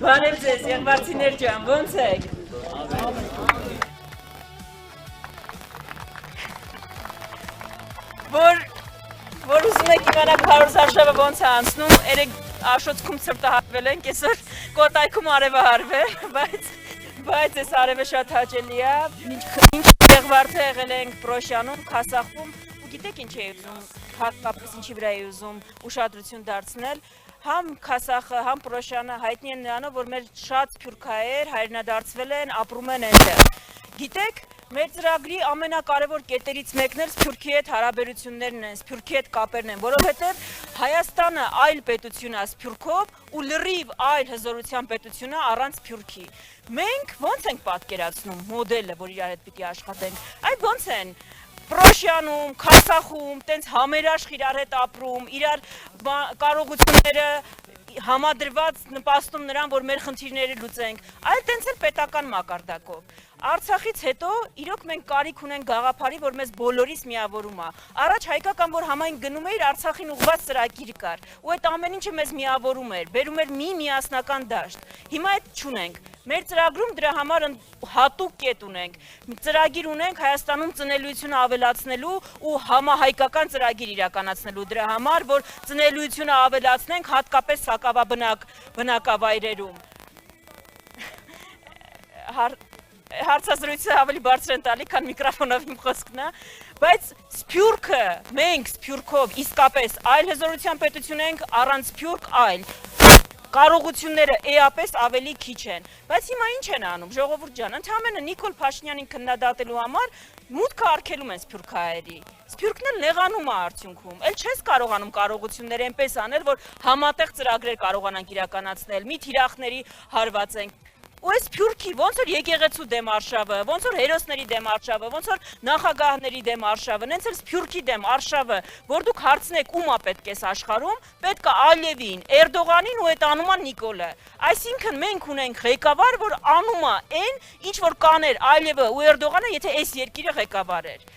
Բարև ձեզ, եղբարցիներ ջան, ոնց եք։ Որ ուզում եք իմանալ Փարոզ արշավը ոնց է անցնում, երեք Աշոցքում ցրտահարվել ենք, այսօր Կոտայքում արևը հարվել, բայց այս արևը շատ հաճելի է, ինչ եղվարդը եղել ենք Պրոշյանում, Քասախվում, ու գիտեք ինչ է ուզում, հատկապես ինչի վրա է ուզում ուշադրություն դարձնել, համ Քասախը, համ Պրոշյանը հայտնի են նրանով, որ մեր շատ սփյուռքահայեր հայրենադարձվել են, ապրում են այնտեղ։ Գիտեք, մեր ծրագրի ամենակարևոր կետերից մեկն էլ Սփյուռքի հետ հարաբերություններն են, Սփյուռքի հետ կապերն են, որովհետև Հայաստանը այլ պետություն է Սփյուռքով ու լրիվ այլ հզորության պետություն է առանց Սփյուռքի։ Մենք ոնց ենք պատկերացնում մոդելը, որ իրար հետ պիտի աշխատենք, այդ ոնց են Պրոշյանում, Քասախում, տենց համերաշխ իրար հետ ապրում, իրար կարողությունները համադրված նպաստում նրան, որ մեր խնդիրները լուծենք, այլ տենց էլ պետական մակարդակով։ Արցախից հետո իրոք մենք կարիք ունենք գաղափարի, որ մեզ բոլորիս միավորում է։ Առաջ հայկական որ համայն գնում էր Արցախին ուղղված ծրագիր կար, ու այդ ամեն ինչը մեզ միավորում էր, բերում էր մի միասնական դաշտ։ Հիմա այդ չունենք։ Մեր ծրագրում դրա համար հատուկ կետ ունենք։ Ծրագիր ունենք Հայաստանում ծնելիությունը ավելացնելու ու համահայկական ծրագիր իրականացնելու դրա համար, որ ծնելիությունը ավելացնենք հատկապես սակավաբնակ բնակավայրերում։ Հարցազրույցը ավելի բարձր են տալի, քան միկրոֆոնով իմ խոսքն է, բայց Սփյուռքը, մենք Սփյուռքով իսկապես այլ հզորության պետություն ենք, առանց Սփյուռք այլ։ Կարողությունները էապես ավելի քիչ են, բայց հիմա ինչ են անում, ժողովուրդ ջան, ընդհանրապես Նիկոլ Փաշինյանին քննադատելու համար մուտքը արգելում են սփյուռքահայերի։ Սփյուռքն էլ նեղանում է արդյունքում, էլ չես կարողանում կարողությունները այնպես անել, որ համատեղ ծրագրեր կարողանանք իրականացնել, մի թիրախների հարվածենք։ Ու այս Սփյուռքի ոնց որ եկեղեցու դեմ արշավը, ոնց որ հերոսների դեմ արշավը, ոնց որ նախագահների դեմ արշավը, նենց էլ Սփյուռքի դեմ արշավը, որ դուք հարցնեք ում է պետք է աշխարհում, պետք է Ալիևին, Էրդողանին ու այդ անումա Նիկոլը։ Այսինքն մենք ունենք ղեկավար, որ անում է այն, ինչ որ կաներ Ալիևը ու Էրդողանը, եթե այս երկիրը ղեկավար էր։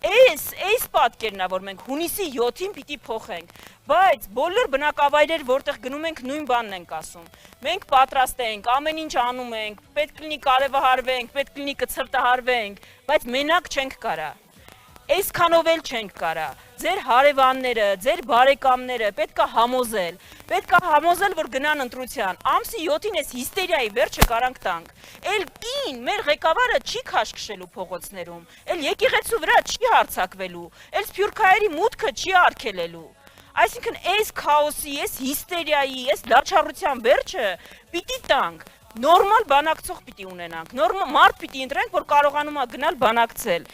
Այս պատկերն է, որ մենք հունիսի 7-ին պիտի փոխենք, բայց բոլոր բնակավայրեր, որտեղ գնում ենք, նույն բանն ենք ասում։ Մենք պատրաստ ենք, ամեն ինչ անում ենք, պետք լինի կարևահարվենք, պետք լինի կցրտահարվենք, բայց մենակ չենք կարա։ Այսքանով էլ չենք կարա։ Ձեր հարևանները, ձեր բարեկամները պետք է համոզել, որ գնան ընտրության։ Ամսի 7-ին այս հիստերիայի վերջը կարանք տանք։ Էլ կին մեր ղեկավարը չի քաշքշելու փողոցներում, էլ եկեղեցու վրա չի հարձակվելու, էլ սփյուռքահայերի մուտքը չի արգելելու։ Այսինքն այս քաոսի, այս հիստերիայի, այս լաչառության վերջը պիտի տանք։ Նորմալ բանակցող պիտի ունենանք, նորմալ մարդ պիտի ընտրենք, որ կարողանում է գնալ բանակցել։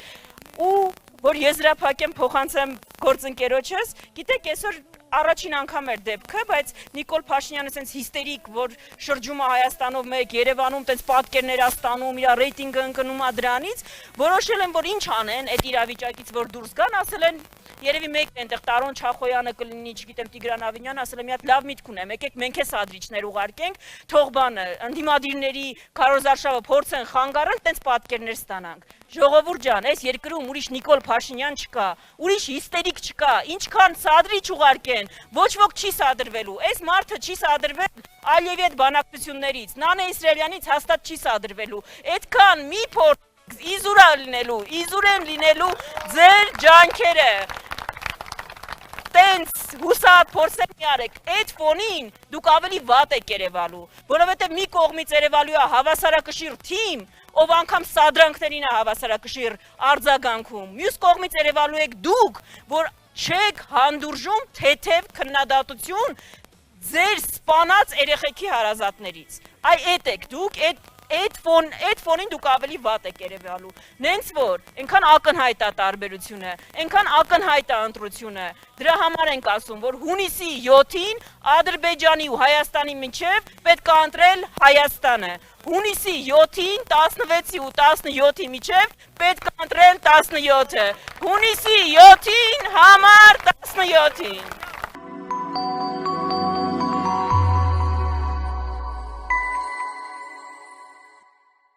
Ու որ եզրափակեմ փոխանցեմ գործընկերոջս, գիտեք, այսօր առաջին անգամ էր դեպքը, բայց Նիկոլ Փաշինյանը ասենց հիստերիկ, որ շրջում է Հայաստանով մեկ, Երևանում տենց պատկերներ ստանում, իր ռեյտինգը ընկնում է դրանից, որոշել են, որ ինչ անեն այդ իրավիճակից, որ դուրս գան, ասել են, երևի մեկն է այնտեղ Տարոն Չախոյանը կլինի, չգիտեմ Տիգրան Ավինյանը, ասել է մի հատ լավ միտք ունեմ, եկեք մենք է սադրիչներ ուղարկենք, թող բանը, ընդդիմադիրների Փարոզ արշավը փորձեն խանգարել, տենց պատկերներ ստանանք։ Ժողովուրդ ջան, այս երկրում ուրիշ Նիկոլ Փաշինյան չկա, ուրիշ հիստերիկ չկա, ինչքան սադրիչ ուղարկեն, ոչ ոք չի սադրվելու, այս մարդը չի սադրվել Ալիևի հետ բանակցություններից, Նանե Իսրայելյանից հաստատ չի սադրվելու, այդքան մի փորձ իզուր են լինելու ձեր ջանքերը, տենց հուսատ փորձեր մի արեք, այդ ֆոնին դուք ավելի վատ եք երևալու, որովհետև մի կողմից երևալու է հավասարակշիռ թիմ, ով անգամ սադրանքներին է հավասարակշիռ արձագանքում, մյուս կողմից երևալու եք դուք, որ չեք հանդուրժում թեթև քննադատություն ձեր սպանած երեխեքի հարազատներից, այդ եք դուք, այդ ֆոնին դուք ավելի վատ եք երևալու, նենց որ ենքան ակնհայտ է տարբերությունը, ենքան ակնհայտ է ընտրությունը, դրա համար ենք ասում, որ հունիսի 7-ին Ադրբեջանի ու Հայաստանի միջև պետք է ընտրել Հայաստանը, հունիսի 7-ին 16-ի ու 17-ի միջև պետք է ընտրել 17-ը, հունիսի 7-ին համար 17-ին։